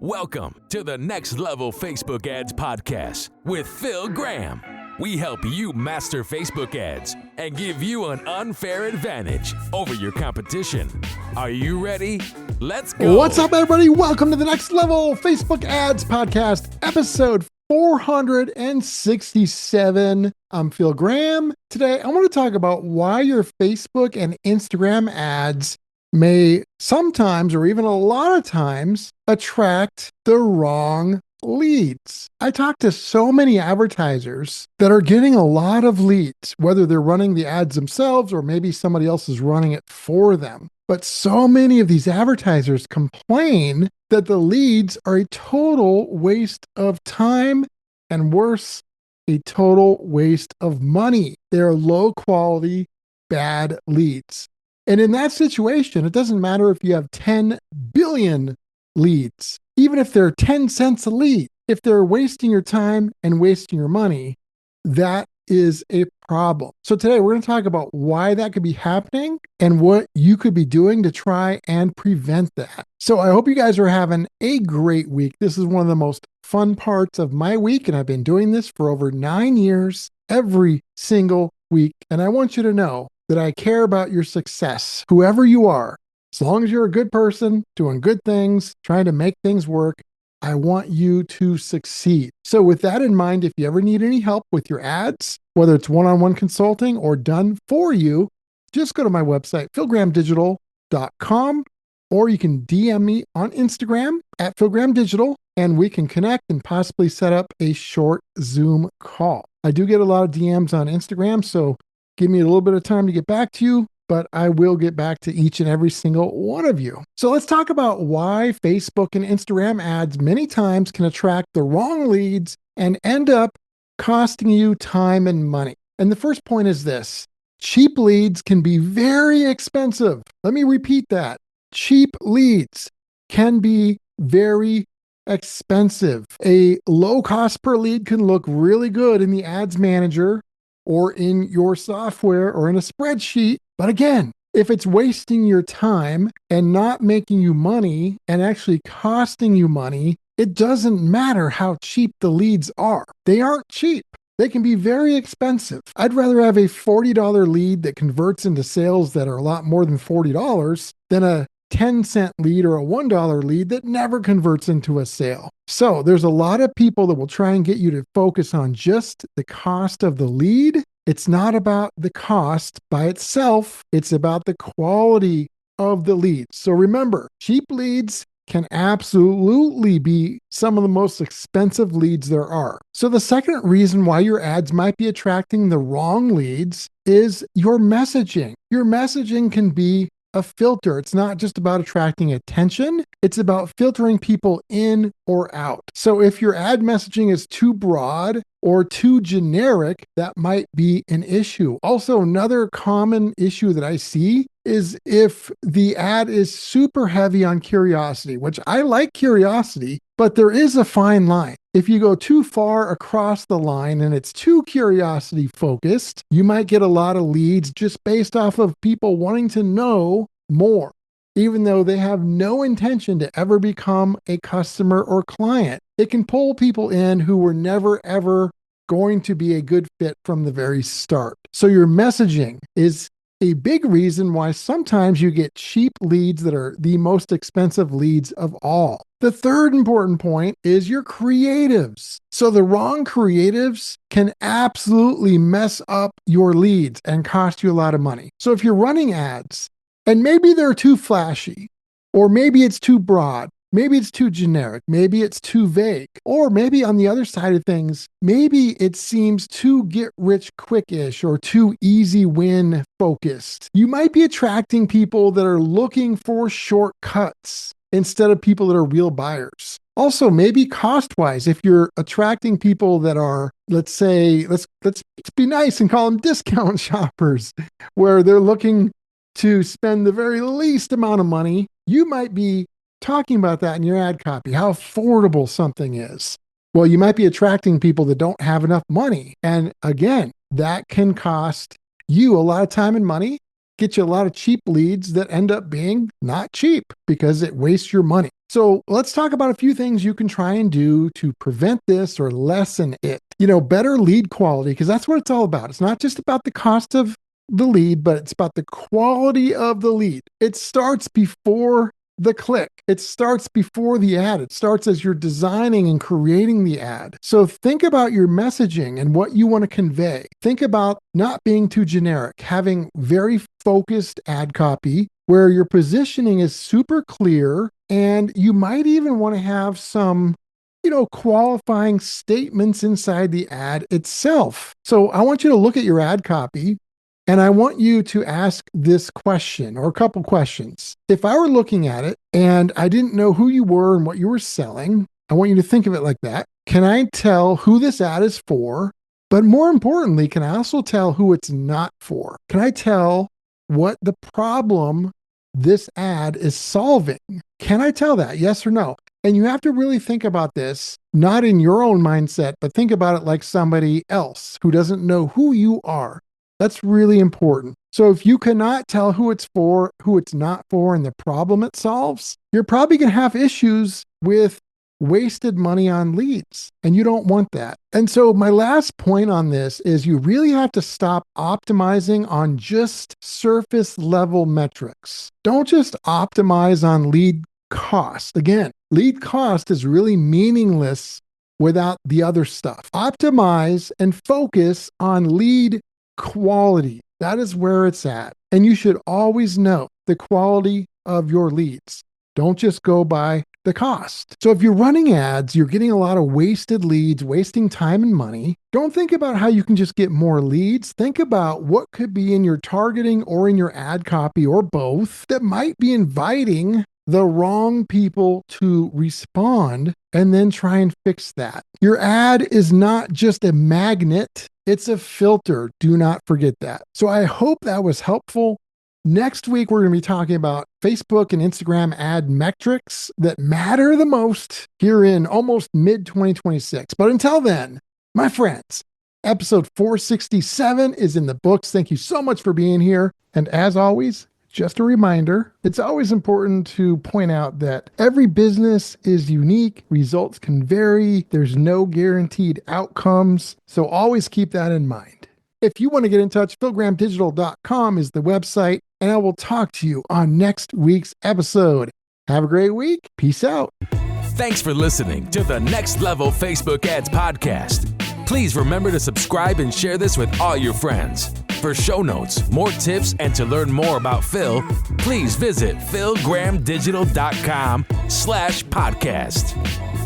Welcome to the Next Level Facebook Ads Podcast with Phil Graham. We help you master Facebook ads and give you an unfair advantage over your competition. Are you ready? Let's go. What's up, everybody? Welcome to the Next Level Facebook Ads Podcast, episode 467. I'm Phil Graham. Today, I want to talk about why your Facebook and Instagram ads may sometimes, or even a lot of times, attract the wrong leads. I talk to so many advertisers that are getting a lot of leads, whether they're running the ads themselves or maybe somebody else is running it for them. But so many of these advertisers complain that the leads are a total waste of time and worse, a total waste of money. They're low quality, bad leads. And in that situation, it doesn't matter if you have 10 billion leads, even if they're 10 cents a lead, if they're wasting your time and wasting your money, that is a problem. So today we're going to talk about why that could be happening and what you could be doing to try and prevent that. So I hope you guys are having a great week. This is one of the most fun parts of my week, and I've been doing this for over 9 years, every single week. And I want you to know that I care about your success, whoever you are. As long as you're a good person, doing good things, trying to make things work, I want you to succeed. So with that in mind, if you ever need any help with your ads, whether it's one-on-one consulting or done for you, just go to my website, philgrahamdigital.com, or you can DM me on Instagram at philgrahamdigital, and we can connect and possibly set up a short Zoom call. I do get a lot of DMs on Instagram, so give me a little bit of time to get back to you, but I will get back to each and every single one of you. So let's talk about why Facebook and Instagram ads many times can attract the wrong leads and end up costing you time and money. And the first point is this: cheap leads can be very expensive. Let me repeat that. Cheap leads can be very expensive. A low cost per lead can look really good in the ads manager or in your software or in a spreadsheet. But again, if it's wasting your time and not making you money and actually costing you money, it doesn't matter how cheap the leads are. They aren't cheap. They can be very expensive. I'd rather have a $40 lead that converts into sales that are a lot more than $40 than a 10-cent lead or a $1 lead that never converts into a sale. So there's a lot of people that will try and get you to focus on just the cost of the lead. It's not about the cost by itself. It's about the quality of the leads. So remember, cheap leads can absolutely be some of the most expensive leads there are. So the second reason why your ads might be attracting the wrong leads is your messaging. Your messaging can be a filter. It's not just about attracting attention. It's about filtering people in or out. So if your ad messaging is too broad or too generic, that might be an issue. Also, another common issue that I see is if the ad is super heavy on curiosity, which I like curiosity, but there is a fine line. If you go too far across the line and it's too curiosity focused, you might get a lot of leads just based off of people wanting to know more, even though they have no intention to ever become a customer or client. It can pull people in who were never, ever going to be a good fit from the very start. So your messaging is a big reason why sometimes you get cheap leads that are the most expensive leads of all. The third important point is your creatives. So the wrong creatives can absolutely mess up your leads and cost you a lot of money. So if you're running ads and maybe they're too flashy, or maybe it's too broad, maybe it's too generic, maybe it's too vague, or maybe on the other side of things, maybe it seems too get rich quick-ish or too easy win focused. You might be attracting people that are looking for shortcuts instead of people that are real buyers. Also, maybe cost-wise, if you're attracting people that are, let's say, let's be nice and call them discount shoppers, where they're looking to spend the very least amount of money, you might be talking about that in your ad copy, how affordable something is. Well, you might be attracting people that don't have enough money. And again, that can cost you a lot of time and money, get you a lot of cheap leads that end up being not cheap because it wastes your money. So let's talk about a few things you can try and do to prevent this or lessen it. Better lead quality, because that's what it's all about. It's not just about the cost of the lead, but it's about the quality of the lead. It starts before the click. It starts before the ad. It starts as you're designing and creating the ad. So think about your messaging and what you want to convey. Think about not being too generic, having very focused ad copy where your positioning is super clear, and you might even want to have some qualifying statements inside the ad itself. So I want you to look at your ad copy, and I want you to ask this question or a couple questions. If I were looking at it and I didn't know who you were and what you were selling, I want you to think of it like that. Can I tell who this ad is for? But more importantly, can I also tell who it's not for? Can I tell what the problem this ad is solving? Can I tell that? Yes or no? And you have to really think about this, not in your own mindset, but think about it like somebody else who doesn't know who you are. That's really important. So if you cannot tell who it's for, who it's not for, and the problem it solves, you're probably going to have issues with wasted money on leads, and you don't want that. And so my last point on this is you really have to stop optimizing on just surface level metrics. Don't just optimize on lead cost. Again, lead cost is really meaningless without the other stuff. Optimize and focus on lead quality. That is where it's at. And you should always know the quality of your leads. Don't just go by the cost. So if you're running ads, you're getting a lot of wasted leads, wasting time and money. Don't think about how you can just get more leads. Think about what could be in your targeting or in your ad copy or both that might be inviting the wrong people to respond, and then try and fix that. Your ad is not just a magnet, it's a filter. Do not forget that. So I hope that was helpful. Next week, we're going to be talking about Facebook and Instagram ad metrics that matter the most here in almost mid-2026. But until then, my friends, episode 467 is in the books. Thank you so much for being here. And as always, just a reminder, it's always important to point out that every business is unique. Results can vary. There's no guaranteed outcomes. So always keep that in mind. If you want to get in touch, philgrahamdigital.com is the website, and I will talk to you on next week's episode. Have a great week. Peace out. Thanks for listening to the Next Level Facebook Ads Podcast. Please remember to subscribe and share this with all your friends. For show notes, more tips, and to learn more about Phil, please visit philgrahamdigital.com/podcast.